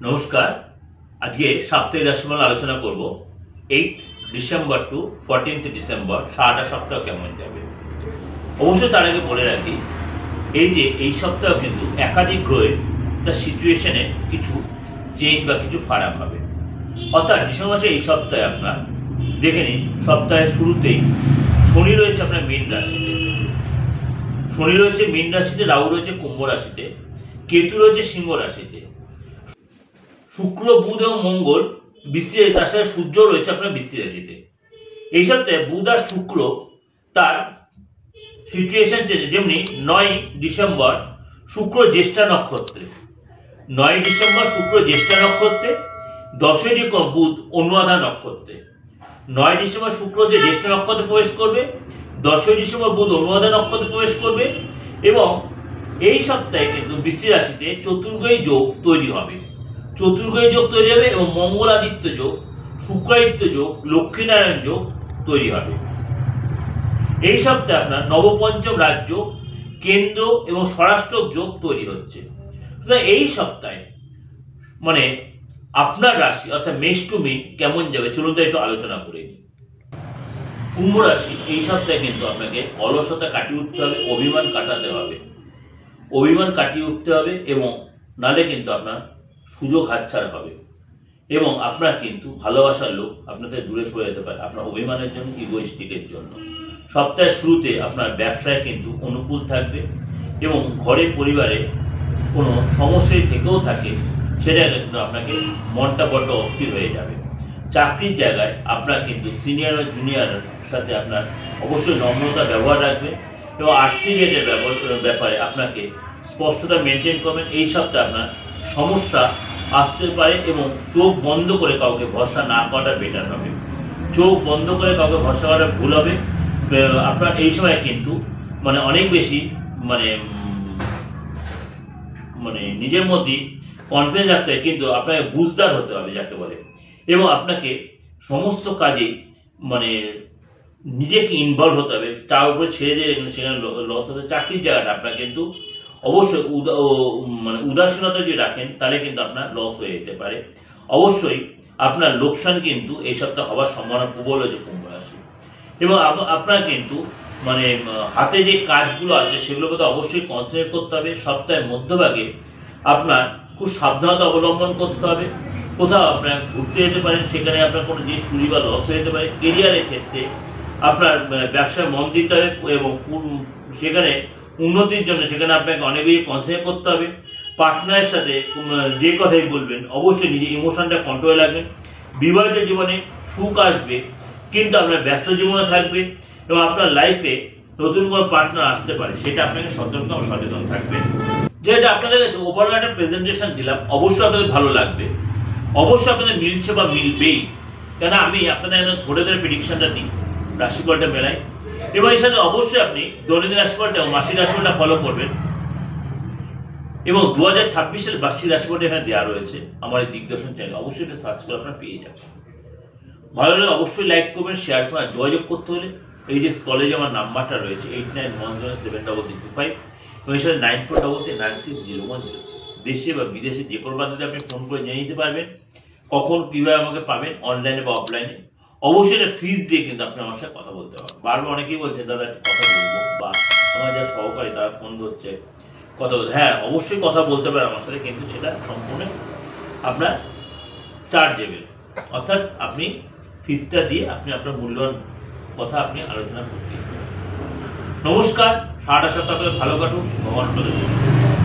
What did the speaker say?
নমস্কার। আজকে সাপ্তাহিক রাশিফল আলোচনা করব 8 ডিসেম্বর টু 14 ডিসেম্বর সারাটা সপ্তাহ কেমন যাবে। অবশ্যই তার আগে বলে রাখি এই সপ্তাহ কিন্তু একাধিক গ্রহের তার সিচুয়েশনে কিছু চেঞ্জ বা কিছু ফারাক হবে। অর্থাৎ ডিসেম্বর মাসে এই সপ্তাহে আপনার দেখে নিন, সপ্তাহের শুরুতেই শনি রয়েছে আপনার মীন রাশিতে, রাহু রয়েছে কুম্ভ রাশিতে, কেতু রয়েছে সিংহ রাশিতে, শুক্র বুধ এবং মঙ্গল বৃশ্চিক রাশিতে, তার সাথে সূর্য রয়েছে আপনার বৃশ্চিক রাশিতে। এই সপ্তাহে বুধ আর শুক্র তার সিচুয়েশন চেঞ্জ, যেমনি 9 ডিসেম্বর শুক্র জ্যেষ্ঠা নক্ষত্রে, 9 ডিসেম্বর শুক্র জ্যেষ্ঠা নক্ষত্রে, 10 ডিসেম্বর বুধ অনুরাধা নক্ষত্রে। 9 ডিসেম্বর শুক্র যে জ্যেষ্ঠা নক্ষত্রে প্রবেশ করবে, 10 ডিসেম্বর বুধ অনুরাধা নক্ষত্রে প্রবেশ করবে এবং এই সপ্তাহে কিন্তু বৃশ্চিক রাশিতে চতুর্গ্রহী যোগ তৈরি হবে। এবং মঙ্গলাদিত্য যোগ, শুক্রাদিত্য যোগ, লক্ষ্মীনারায়ণ যোগ তৈরি হবে। এই সপ্তাহে আপনার নবপঞ্চম রাজ্য, কেন্দ্র এবং স্বরাষ্ট্র যোগ তৈরি হচ্ছে। এই সপ্তাহে মানে আপনার রাশি অর্থাৎ মেষ টু মিন কেমন যাবে চলুন একটু আলোচনা করে নিই। কুম্ভ রাশি এই সপ্তাহে কিন্তু আপনাকে অলসতা কাটিয়ে উঠতে হবে, অভিমান কাটিয়ে উঠতে হবে এবং নালে কিন্তু আপনার সুযোগ হাতছাড়া হবে এবং আপনার কিন্তু ভালোবাসার লোক আপনাদের দূরে সরে যেতে পারে আপনার অভিমানের জন্য, ইগোইস্টিকের জন্য। সপ্তাহের শুরুতে আপনার ব্যবসায় কিন্তু অনুকূল থাকবে এবং ঘরে পরিবারে কোনো সমস্যায় থেকেও থাকে সেটা কিন্তু আপনাকে মনটা বড্ড অস্থির হয়ে যাবে। চাকরির জায়গায় আপনার কিন্তু সিনিয়র ও জুনিয়রের সাথে আপনার অবশ্যই নম্রতা ব্যবহার রাখবেন এবং আর্থিক ব্যাপারে আপনাকে স্পষ্টতা মেনটেন করবেন। এই সপ্তাহে আপনার সমস্যা আসতে পারে এবং চোখ বন্ধ করে কাউকে ভরসা না করাটা বেটার হবে। চোখ বন্ধ করে কাউকে ভরসা করাটা ভুল হবে। আপনার এই সময় কিন্তু অনেক বেশি নিজের মধ্যে কনফিডেন্স রাখতে হয়, কিন্তু আপনাকে বুঝদার হতে হবে যাকে বলে, এবং আপনাকে সমস্ত কাজে নিজেকে ইনভলভ হতে হবে। তার উপরে ছেড়ে দিয়ে কিন্তু সেখানে লস হতে। চাকরির জায়গাটা আপনার কিন্তু অবশ্যই উদাসীনতা যদি রাখেন তাহলে কিন্তু আপনার লস হয়ে যেতে পারে। অবশ্যই আপনার লোকসান কিন্তু এই সপ্তাহে হওয়ার সম্ভাবনা প্রবল হয়েছে কুম্ভ রাশি এবং আপনার কিন্তু হাতে যে কাজগুলো আছে সেগুলোর প্রতি অবশ্যই কনসেন্ট্রেট করতে হবে। সপ্তাহের মধ্যভাগে আপনার খুব সাবধানতা অবলম্বন করতে হবে। কোথাও আপনার ঘুরতে যেতে পারেন, সেখানে আপনার কোনো জিনিস চুরি বা লস হয়ে যেতে পারে। কেরিয়ারের ক্ষেত্রে আপনার ব্যবসায় মন দিতে হবে এবং সেখানে উন্নতির জন্য সেখানে আপনাকে অনেক বেশি কনসেন্ট্রেট করতে হবে। পার্টনারের সাথে যে কথাই বলবেন অবশ্যই নিজের ইমোশনটা কন্ট্রোলে রাখবেন। বিবাহিত জীবনে সুখ আসবে কিন্তু আপনার ব্যস্ত জীবনে থাকবে এবং আপনার লাইফে নতুন কোনো পার্টনার আসতে পারে, সেটা আপনাকে সতর্ক এবং সচেতন থাকবেন। যেটা আপনাদের কাছে ওভারঅল একটা প্রেজেন্টেশন দিলাম, অবশ্যই আপনাদের ভালো লাগবে, অবশ্যই আপনাদের মিলছে বা মিলবেই, কেন আমি আপনাদের ধরে প্রেডিকশনটা দিই, রাশিফলটা মেলাই এবং এর সাথে অবশ্যই আপনি দৈনন্দিন রাশিফলটা ও মাসিক রাশিফলটা ফলো করবেন এবং 2026 সালের বার্ষিক রাশিফলটা এখানে দেওয়া রয়েছে আমার এই দিগদর্শন চ্যানেলে। অবশ্যই এটা সার্চ করে আপনারা পেয়ে যাবেন। ভালো লাগলে অবশ্যই লাইক করবেন, শেয়ার করবেন। যোগাযোগ করতে হলে এই যে কলেজে আমার নাম্বারটা রয়েছে 89107225 এবং এর সাথে 9433960106। দেশে বা বিদেশে যে কোনো প্রান্তে আপনি ফোন করে জেনে নিতে পারবেন কখন কীভাবে আমাকে পাবেন, অনলাইনে বা অফলাইনে। অবশ্যই এটা ফিজ দিয়ে কিন্তু আপনি আমার সাথে কথা বলতে পারবেন। বারবার অনেকেই বলছেন দাদা একটা কথা বলবো, বা আমার যারা সহকারী তারা ফোন ধরছে কথা বলতে। হ্যাঁ, অবশ্যই কথা বলতে পারেন আমার সাথে, কিন্তু সেটা সম্পূর্ণ আপনার চার্জেবল, অর্থাৎ আপনি ফিজটা দিয়ে আপনি আপনার মূল্যবান কথা আপনি আলোচনা করতে। নমস্কার, সারাটা সপ্তাহ ভালো কাটুন, ভগবান আপনাদের।